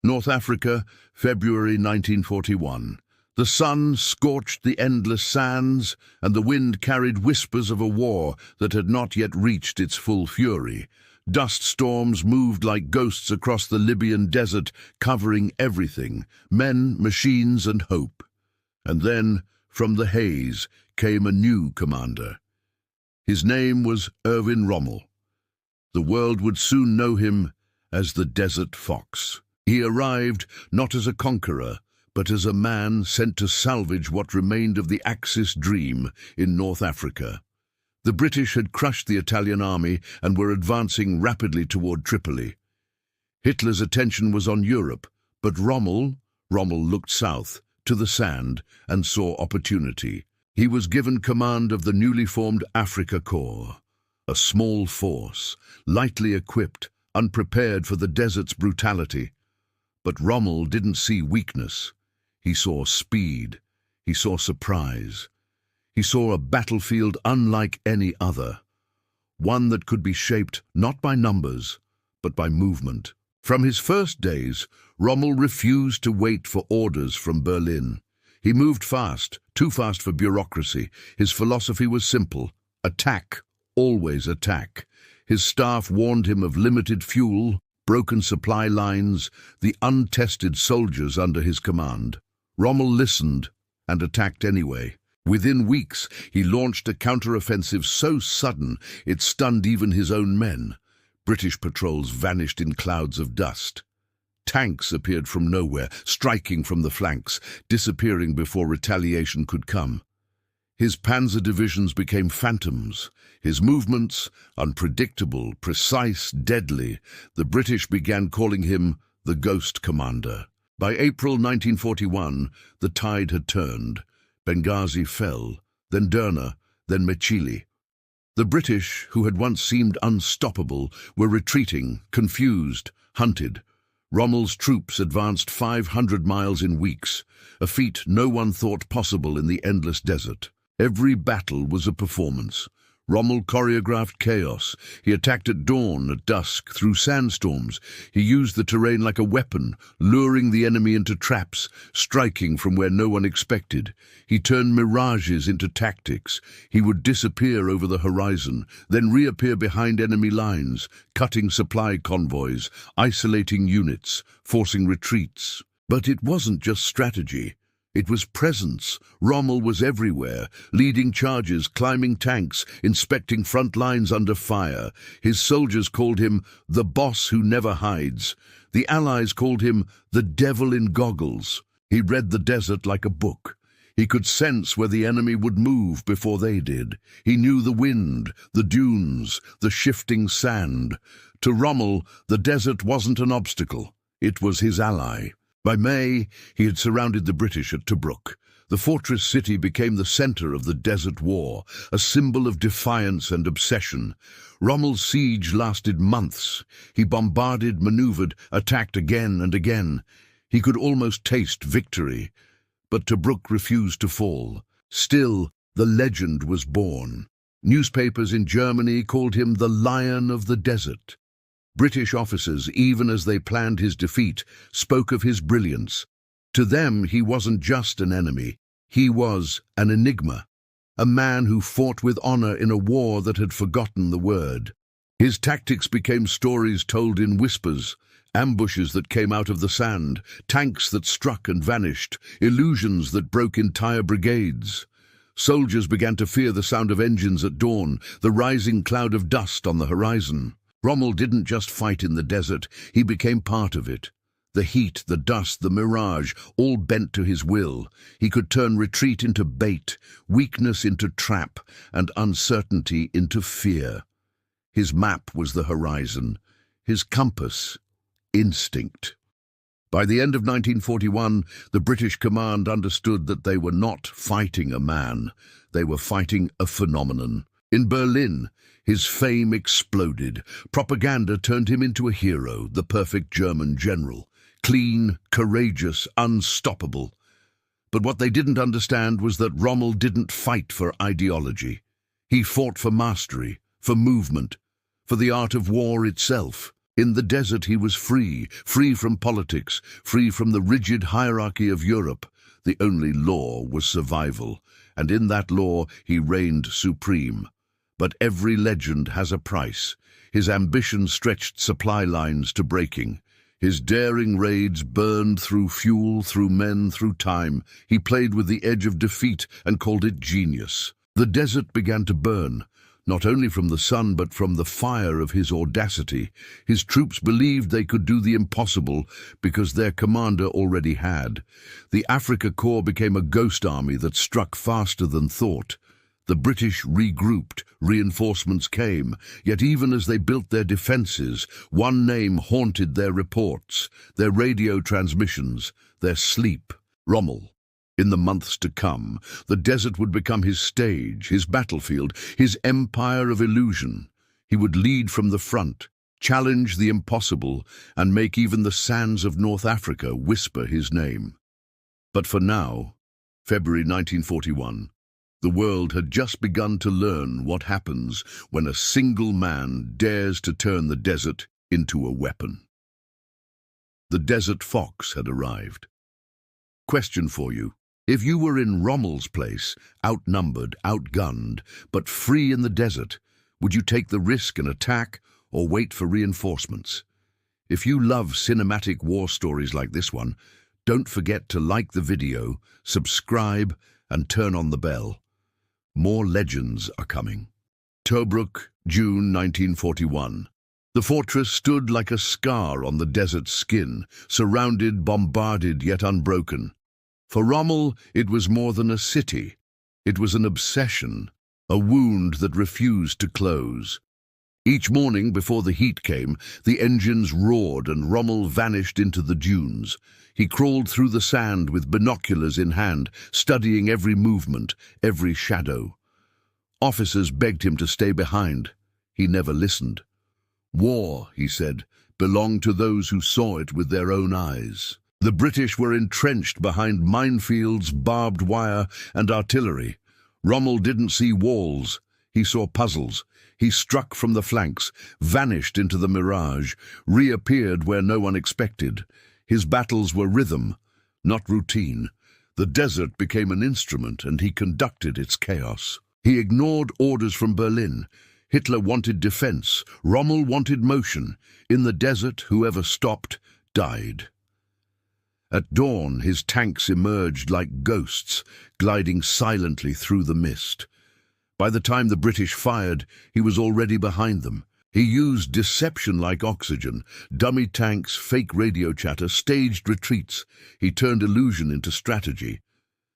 North Africa, February 1941. The sun scorched the endless sands, and the wind carried whispers of a war that had not yet reached its full fury. Dust storms moved like ghosts across the Libyan desert, covering everything, men, machines, and hope. And then, from the haze, came a new commander. His name was Erwin Rommel. The world would soon know him as the Desert Fox. He arrived not as a conqueror, but as a man sent to salvage what remained of the Axis dream in North Africa. The British had crushed the Italian army and were advancing rapidly toward Tripoli. Hitler's attention was on Europe, but Rommel looked south, to the sand, and saw opportunity. He was given command of the newly formed Africa Corps, a small force, lightly equipped, unprepared for the desert's brutality. But Rommel didn't see weakness. He saw speed. He saw surprise. He saw a battlefield unlike any other, one that could be shaped not by numbers, but by movement. From his first days, Rommel refused to wait for orders from Berlin. He moved fast, too fast for bureaucracy. His philosophy was simple: attack, always attack. His staff warned him of limited fuel, broken supply lines, the untested soldiers under his command. Rommel listened and attacked anyway. Within weeks, he launched a counteroffensive so sudden it stunned even his own men. British patrols vanished in clouds of dust. Tanks appeared from nowhere, striking from the flanks, disappearing before retaliation could come. His panzer divisions became phantoms, his movements unpredictable, precise, deadly. The British began calling him the Ghost Commander. By April 1941, the tide had turned. Benghazi fell, then Derna, then Mechili. The British, who had once seemed unstoppable, were retreating, confused, hunted. Rommel's troops advanced 500 miles in weeks, a feat no one thought possible in the endless desert. Every battle was a performance. Rommel choreographed chaos. He attacked at dawn, at dusk, through sandstorms. He used the terrain like a weapon, luring the enemy into traps, striking from where no one expected. He turned mirages into tactics. He would disappear over the horizon, then reappear behind enemy lines, cutting supply convoys, isolating units, forcing retreats. But it wasn't just strategy. It was presence. Rommel was everywhere, leading charges, climbing tanks, inspecting front lines under fire. His soldiers called him the boss who never hides. The Allies called him the devil in goggles. He read the desert like a book. He could sense where the enemy would move before they did. He knew the wind, the dunes, the shifting sand. To Rommel, the desert wasn't an obstacle. It was his ally. By May, he had surrounded the British at Tobruk. The fortress city became the center of the Desert War, a symbol of defiance and obsession. Rommel's siege lasted months. He bombarded, maneuvered, attacked again and again. He could almost taste victory. But Tobruk refused to fall. Still, the legend was born. Newspapers in Germany called him the Lion of the Desert. British officers, even as they planned his defeat, spoke of his brilliance. To them, he wasn't just an enemy. He was an enigma, a man who fought with honor in a war that had forgotten the word. His tactics became stories told in whispers, ambushes that came out of the sand, tanks that struck and vanished, illusions that broke entire brigades. Soldiers began to fear the sound of engines at dawn, the rising cloud of dust on the horizon. Rommel didn't just fight in the desert, he became part of it. The heat, the dust, the mirage, all bent to his will. He could turn retreat into bait, weakness into trap, and uncertainty into fear. His map was the horizon, his compass, instinct. By the end of 1941, the British command understood that they were not fighting a man, they were fighting a phenomenon. In Berlin, his fame exploded. Propaganda turned him into a hero, the perfect German general. Clean, courageous, unstoppable. But what they didn't understand was that Rommel didn't fight for ideology. He fought for mastery, for movement, for the art of war itself. In the desert he was free, free from politics, free from the rigid hierarchy of Europe. The only law was survival, and in that law he reigned supreme. But every legend has a price. His ambition stretched supply lines to breaking. His daring raids burned through fuel, through men, through time. He played with the edge of defeat and called it genius. The desert began to burn, not only from the sun but from the fire of his audacity. His troops believed they could do the impossible because their commander already had. The Africa Corps became a ghost army that struck faster than thought. The British regrouped, reinforcements came, yet even as they built their defences, one name haunted their reports, their radio transmissions, their sleep: Rommel. In the months to come, the desert would become his stage, his battlefield, his empire of illusion. He would lead from the front, challenge the impossible, and make even the sands of North Africa whisper his name. But for now, February 1941, the world had just begun to learn what happens when a single man dares to turn the desert into a weapon. The desert fox had arrived. Question for you. If you were in Rommel's place, outnumbered, outgunned, but free in the desert, would you take the risk and attack or wait for reinforcements? If you love cinematic war stories like this one, don't forget to like the video, subscribe, and turn on the bell. More legends are coming. Tobruk, June 1941. The fortress stood like a scar on the desert's skin, surrounded, bombarded, yet unbroken. For Rommel, it was more than a city. It was an obsession, a wound that refused to close. Each morning before the heat came, the engines roared and Rommel vanished into the dunes. He crawled through the sand with binoculars in hand, studying every movement, every shadow. Officers begged him to stay behind. He never listened. War, he said, belonged to those who saw it with their own eyes. The British were entrenched behind minefields, barbed wire, and artillery. Rommel didn't see walls. He saw puzzles. He struck from the flanks, vanished into the mirage, reappeared where no one expected. His battles were rhythm, not routine. The desert became an instrument, and he conducted its chaos. He ignored orders from Berlin. Hitler wanted defense. Rommel wanted motion. In the desert, whoever stopped died. At dawn, his tanks emerged like ghosts, gliding silently through the mist. By the time the British fired, he was already behind them. He used deception like oxygen, dummy tanks, fake radio chatter, staged retreats. He turned illusion into strategy.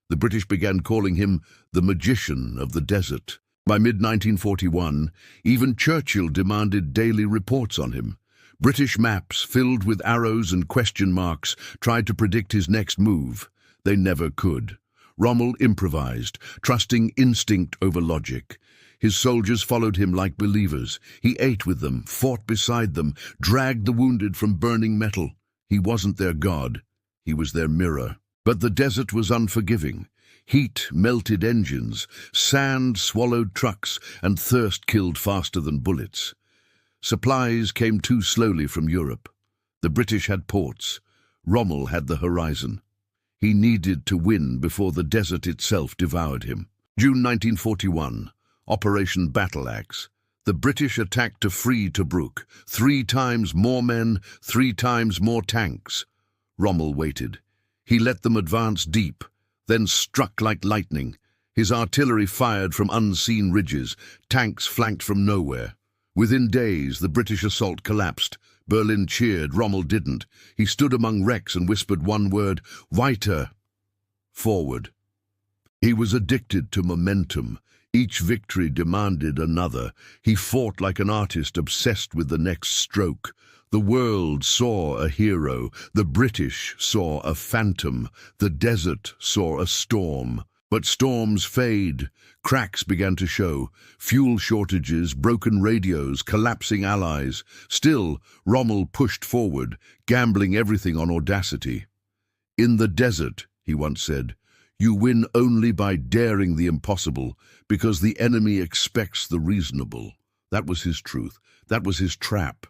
The British began calling him the magician of the desert. By mid-1941, even Churchill demanded daily reports on him. British maps, filled with arrows and question marks, tried to predict his next move. They never could. Rommel improvised, trusting instinct over logic. His soldiers followed him like believers. He ate with them, fought beside them, dragged the wounded from burning metal. He wasn't their god. He was their mirror. But the desert was unforgiving. Heat melted engines, sand swallowed trucks, and thirst killed faster than bullets. Supplies came too slowly from Europe. The British had ports. Rommel had the horizon. He needed to win before the desert itself devoured him. June 1941. Operation Battle Axe. The British attacked to free Tobruk. 3 times more men, 3 times more tanks. Rommel waited. He let them advance deep, then struck like lightning. His artillery fired from unseen ridges. Tanks flanked from nowhere. Within days, the British assault collapsed. Berlin cheered. Rommel didn't. He stood among wrecks and whispered one word: "Weiter." Forward. He was addicted to momentum. Each victory demanded another. He fought like an artist obsessed with the next stroke. The world saw a hero. The British saw a phantom. The desert saw a storm. But storms fade. Cracks began to show. Fuel shortages, broken radios, collapsing allies. Still, Rommel pushed forward, gambling everything on audacity. "In the desert," he once said, "you win only by daring the impossible, because the enemy expects the reasonable." That was his truth. That was his trap.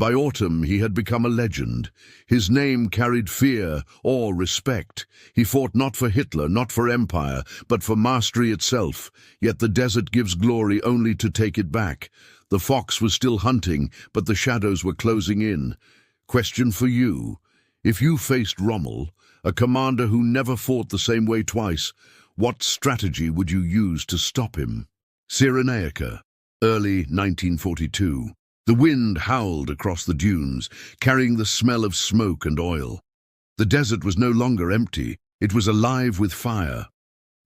By autumn, he had become a legend. His name carried fear or respect. He fought not for Hitler, not for empire, but for mastery itself. Yet the desert gives glory only to take it back. The fox was still hunting, but the shadows were closing in. Question for you. If you faced Rommel, a commander who never fought the same way twice, what strategy would you use to stop him? Cyrenaica, early 1942. The wind howled across the dunes, carrying the smell of smoke and oil. The desert was no longer empty, it was alive with fire.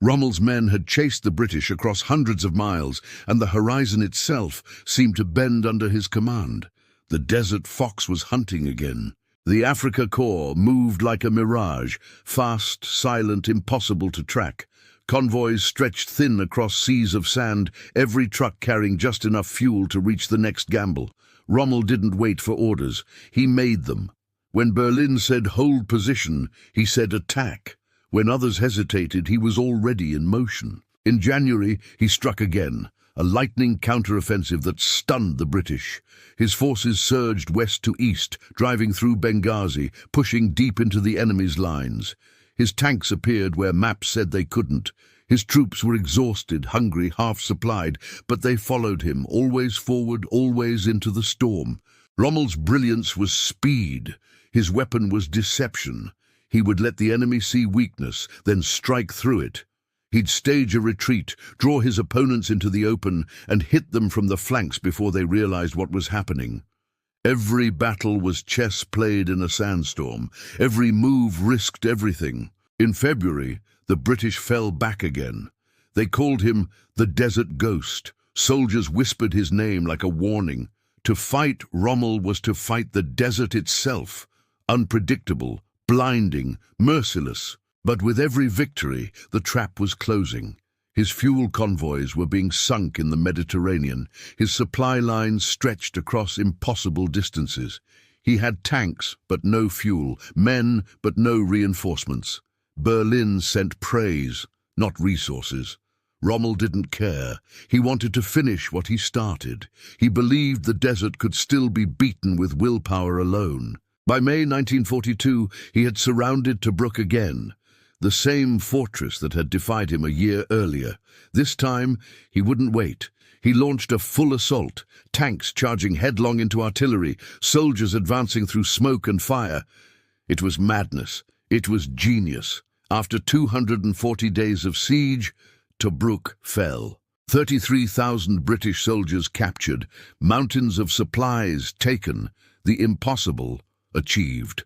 Rommel's men had chased the British across hundreds of miles, and the horizon itself seemed to bend under his command. The desert fox was hunting again. The Afrika Korps moved like a mirage, fast, silent, impossible to track. Convoys stretched thin across seas of sand, every truck carrying just enough fuel to reach the next gamble. Rommel didn't wait for orders. He made them. When Berlin said hold position, he said attack. When others hesitated, he was already in motion. In January, he struck again, a lightning counteroffensive that stunned the British. His forces surged west to east, driving through Benghazi, pushing deep into the enemy's lines. His tanks appeared where maps said they couldn't. His troops were exhausted, hungry, half-supplied, but they followed him, always forward, always into the storm. Rommel's brilliance was speed. His weapon was deception. He would let the enemy see weakness, then strike through it. He'd stage a retreat, draw his opponents into the open, and hit them from the flanks before they realized what was happening. Every battle was chess played in a sandstorm. Every move risked everything. In February, the British fell back again. They called him the Desert Ghost. Soldiers whispered his name like a warning. To fight Rommel was to fight the desert itself. Unpredictable, blinding, merciless. But with every victory, the trap was closing. His fuel convoys were being sunk in the Mediterranean. His supply lines stretched across impossible distances. He had tanks, but no fuel, men, but no reinforcements. Berlin sent praise, not resources. Rommel didn't care. He wanted to finish what he started. He believed the desert could still be beaten with willpower alone. By May 1942, he had surrounded Tobruk again. The same fortress that had defied him a year earlier. This time, he wouldn't wait. He launched a full assault, tanks charging headlong into artillery, soldiers advancing through smoke and fire. It was madness. It was genius. After 240 days of siege, Tobruk fell. 33,000 British soldiers captured, mountains of supplies taken, the impossible achieved.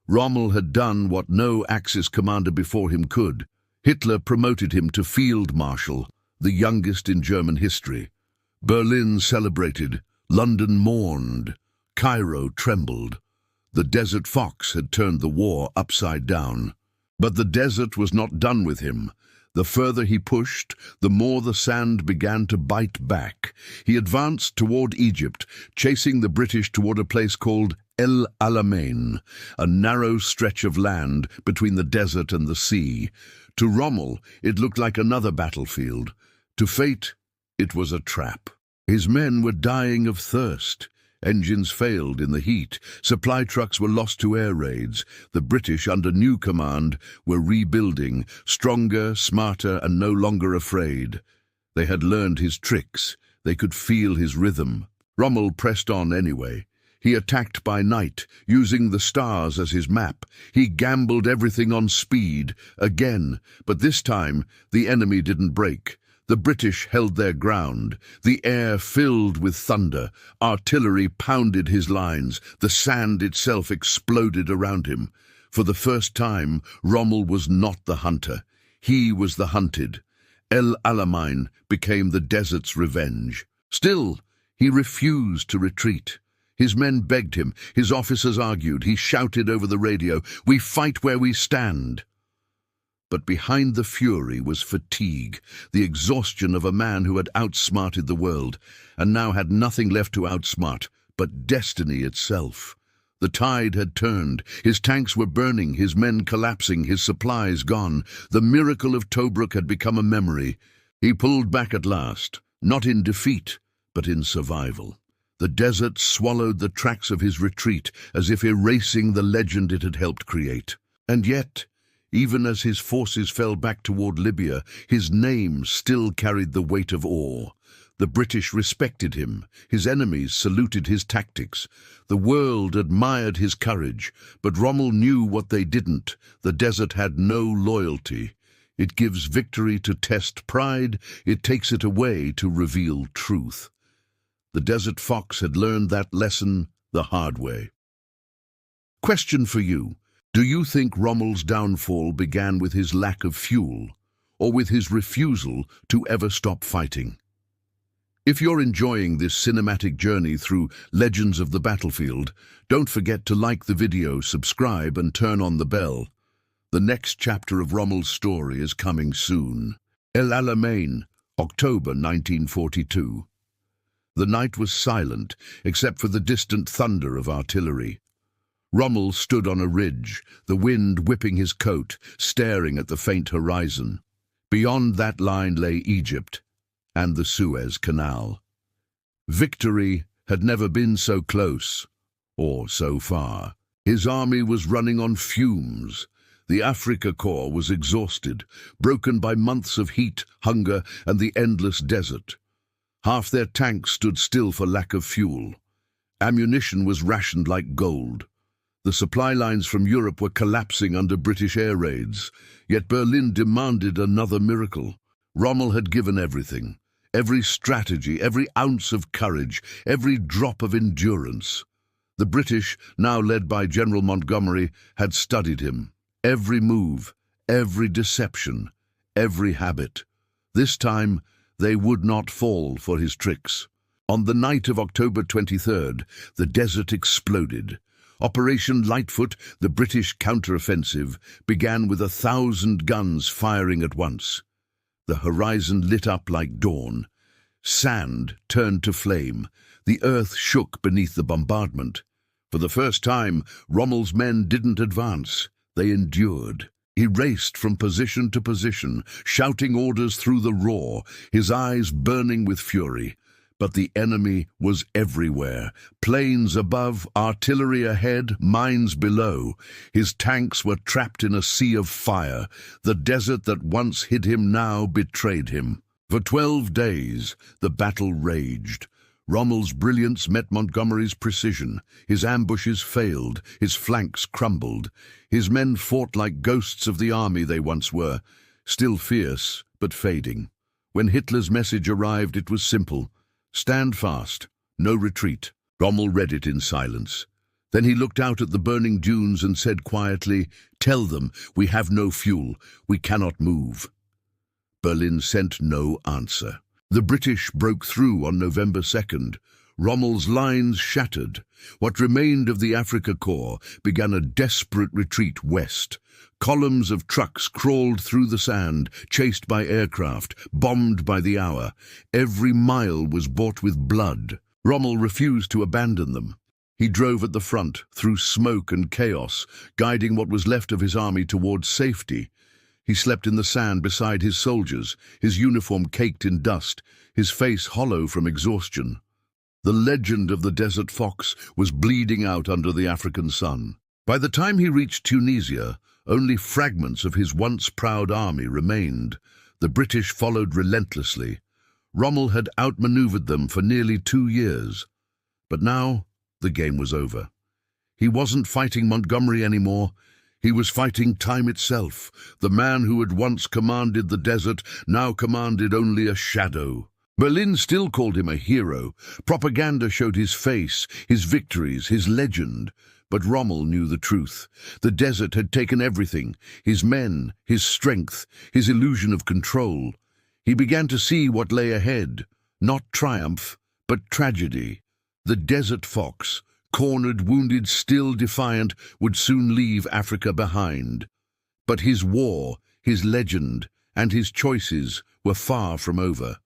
Rommel had done what no Axis commander before him could. Hitler promoted him to Field Marshal, the youngest in German history. Berlin celebrated, London mourned, Cairo trembled. The Desert Fox had turned the war upside down. But the desert was not done with him. The further he pushed, the more the sand began to bite back. He advanced toward Egypt, chasing the British toward a place called El Alamein, a narrow stretch of land between the desert and the sea. To Rommel, it looked like another battlefield. To fate, it was a trap. His men were dying of thirst. Engines failed in the heat. Supply trucks were lost to air raids. The British, under new command, were rebuilding, stronger, smarter, and no longer afraid. They had learned his tricks. They could feel his rhythm. Rommel pressed on anyway. He attacked by night, using the stars as his map. He gambled everything on speed, again, but this time the enemy didn't break. The British held their ground. The air filled with thunder. Artillery pounded his lines. The sand itself exploded around him. For the first time, Rommel was not the hunter. He was the hunted. El Alamein became the desert's revenge. Still, he refused to retreat. His men begged him. His officers argued. He shouted over the radio, "We fight where we stand." But behind the fury was fatigue, the exhaustion of a man who had outsmarted the world, and now had nothing left to outsmart but destiny itself. The tide had turned. His tanks were burning, his men collapsing, his supplies gone. The miracle of Tobruk had become a memory. He pulled back at last, not in defeat, but in survival. The desert swallowed the tracks of his retreat as if erasing the legend it had helped create. And yet, even as his forces fell back toward Libya, his name still carried the weight of awe. The British respected him, his enemies saluted his tactics. The world admired his courage, but Rommel knew what they didn't. The desert had no loyalty. It gives victory to test pride, it takes it away to reveal truth. The desert fox had learned that lesson the hard way. Question for you. Do you think Rommel's downfall began with his lack of fuel, or with his refusal to ever stop fighting? If you're enjoying this cinematic journey through Legends of the Battlefield, don't forget to like the video, subscribe, and turn on the bell. The next chapter of Rommel's story is coming soon. El Alamein, October 1942. The night was silent, except for the distant thunder of artillery. Rommel stood on a ridge, the wind whipping his coat, staring at the faint horizon. Beyond that line lay Egypt and the Suez Canal. Victory had never been so close, or so far. His army was running on fumes. The Afrika Korps was exhausted, broken by months of heat, hunger, and the endless desert. Half their tanks stood still for lack of fuel. Ammunition was rationed like gold. The supply lines from Europe were collapsing under British air raids, yet Berlin demanded another miracle. Rommel had given everything, every strategy, every ounce of courage, every drop of endurance. The British, now led by General Montgomery, had studied him. Every move, every deception, every habit. This time, they would not fall for his tricks. On the night of October 23rd, the desert exploded. Operation Lightfoot, the British counteroffensive, began with 1,000 guns firing at once. The horizon lit up like dawn. Sand turned to flame. The earth shook beneath the bombardment. For the first time, Rommel's men didn't advance. They endured. He raced from position to position, shouting orders through the roar, his eyes burning with fury. But the enemy was everywhere. Planes above, artillery ahead, mines below. His tanks were trapped in a sea of fire. The desert that once hid him now betrayed him. For 12 days, the battle raged. Rommel's brilliance met Montgomery's precision. His ambushes failed, his flanks crumbled. His men fought like ghosts of the army they once were, still fierce, but fading. When Hitler's message arrived, it was simple. Stand fast, no retreat. Rommel read it in silence. Then he looked out at the burning dunes and said quietly, "Tell them, we have no fuel, we cannot move." Berlin sent no answer. The British broke through on November 2nd. Rommel's lines shattered. What remained of the Afrika Korps began a desperate retreat west. Columns of trucks crawled through the sand, chased by aircraft, bombed by the hour. Every mile was bought with blood. Rommel refused to abandon them. He drove at the front, through smoke and chaos, guiding what was left of his army towards safety. He slept in the sand beside his soldiers, his uniform caked in dust, his face hollow from exhaustion. The legend of the Desert Fox was bleeding out under the African sun. By the time he reached Tunisia, only fragments of his once proud army remained. The British followed relentlessly. Rommel had outmaneuvered them for nearly 2 years. But now, the game was over. He wasn't fighting Montgomery anymore. He was fighting time itself. The man who had once commanded the desert now commanded only a shadow. Berlin still called him a hero. Propaganda showed his face, his victories, his legend. But Rommel knew the truth. The desert had taken everything, his men, his strength, his illusion of control. He began to see what lay ahead, not triumph, but tragedy. The Desert Fox, cornered, wounded, still defiant, would soon leave Africa behind. But his war, his legend, and his choices were far from over.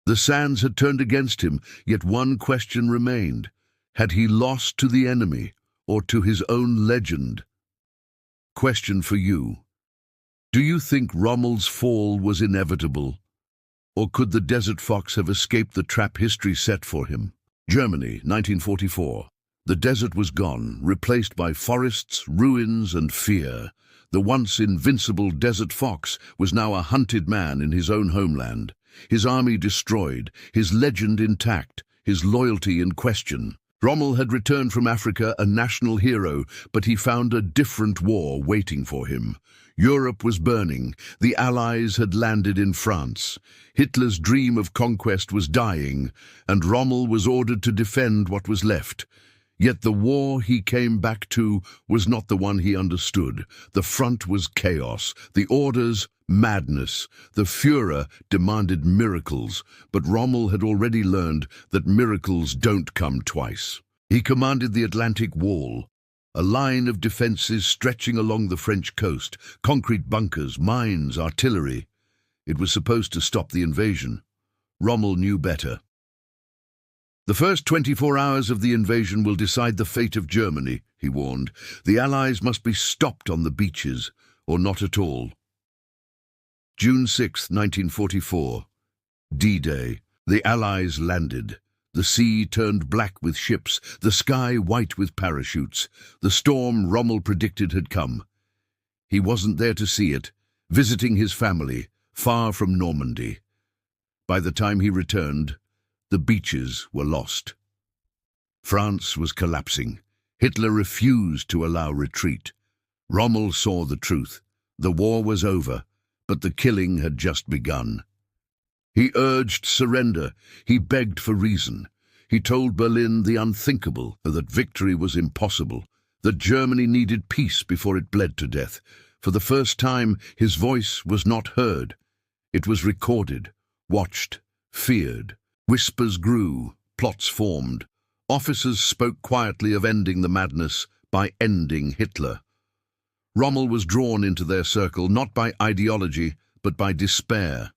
The sands had turned against him, yet one question remained. Had he lost to the enemy, or to his own legend? Question for you. Do you think Rommel's fall was inevitable? Or could the Desert Fox have escaped the trap history set for him? Germany, 1944. The desert was gone, replaced by forests, ruins, and fear. The once invincible desert fox was now a hunted man in his own homeland. His army destroyed, his legend intact, his loyalty in question. Rommel had returned from Africa a national hero, but he found a different war waiting for him. Europe was burning. The Allies had landed in France. Hitler's dream of conquest was dying, and Rommel was ordered to defend what was left. Yet the war he came back to was not the one he understood. The front was chaos, the orders madness. The Führer demanded miracles, but Rommel had already learned that miracles don't come twice. He commanded the Atlantic Wall, a line of defenses stretching along the French coast, concrete bunkers, mines, artillery. It was supposed to stop the invasion. Rommel knew better. The first 24 hours of the invasion will decide the fate of Germany, he warned. The Allies must be stopped on the beaches, or not at all. June 6, 1944. D-Day. The Allies landed. The sea turned black with ships, the sky white with parachutes. The storm Rommel predicted had come. He wasn't there to see it, visiting his family, far from Normandy. By the time he returned, the beaches were lost. France was collapsing. Hitler refused to allow retreat. Rommel saw the truth. The war was over, but the killing had just begun. He urged surrender. He begged for reason. He told Berlin the unthinkable, that victory was impossible, that Germany needed peace before it bled to death. For the first time, his voice was not heard. It was recorded, watched, feared. Whispers grew, plots formed. Officers spoke quietly of ending the madness by ending Hitler. Rommel was drawn into their circle not by ideology, but by despair.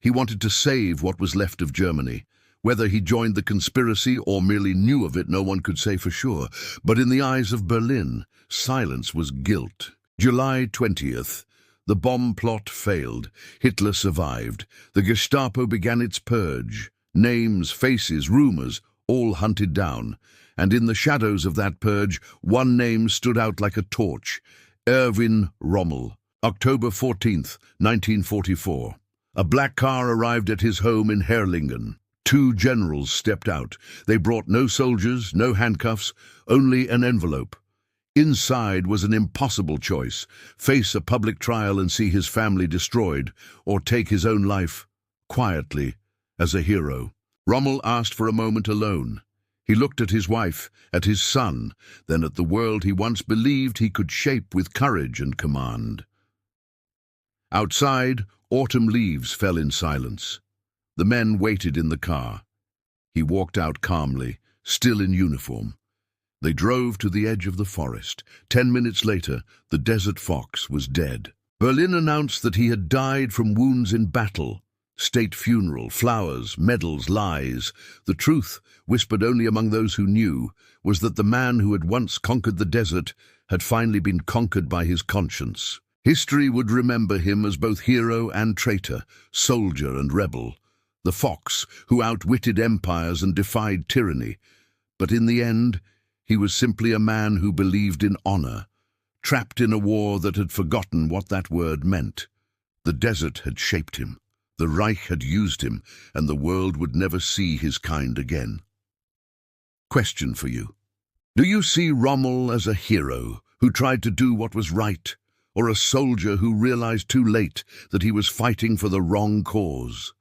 He wanted to save what was left of Germany. Whether he joined the conspiracy or merely knew of it, no one could say for sure. But in the eyes of Berlin, silence was guilt. July 20th. The bomb plot failed. Hitler survived. The Gestapo began its purge. Names, faces, rumors, all hunted down. And in the shadows of that purge, one name stood out like a torch. Erwin Rommel. October 14th, 1944. A black car arrived at his home in Herrlingen. 2 generals stepped out. They brought no soldiers, no handcuffs, only an envelope. Inside was an impossible choice: face a public trial and see his family destroyed, or take his own life, quietly, as a hero. Rommel asked for a moment alone. He looked at his wife, at his son, then at the world he once believed he could shape with courage and command. Outside, autumn leaves fell in silence. The men waited in the car. He walked out calmly, still in uniform. They drove to the edge of the forest. 10 minutes later, the desert fox was dead. Berlin announced that he had died from wounds in battle. State funeral, flowers, medals, lies. The truth, whispered only among those who knew, was that the man who had once conquered the desert had finally been conquered by his conscience. History would remember him as both hero and traitor, soldier and rebel. The fox who outwitted empires and defied tyranny. But in the end, he was simply a man who believed in honor, trapped in a war that had forgotten what that word meant. The desert had shaped him. The Reich had used him, and the world would never see his kind again. Question for you. Do you see Rommel as a hero who tried to do what was right, or a soldier who realized too late that he was fighting for the wrong cause?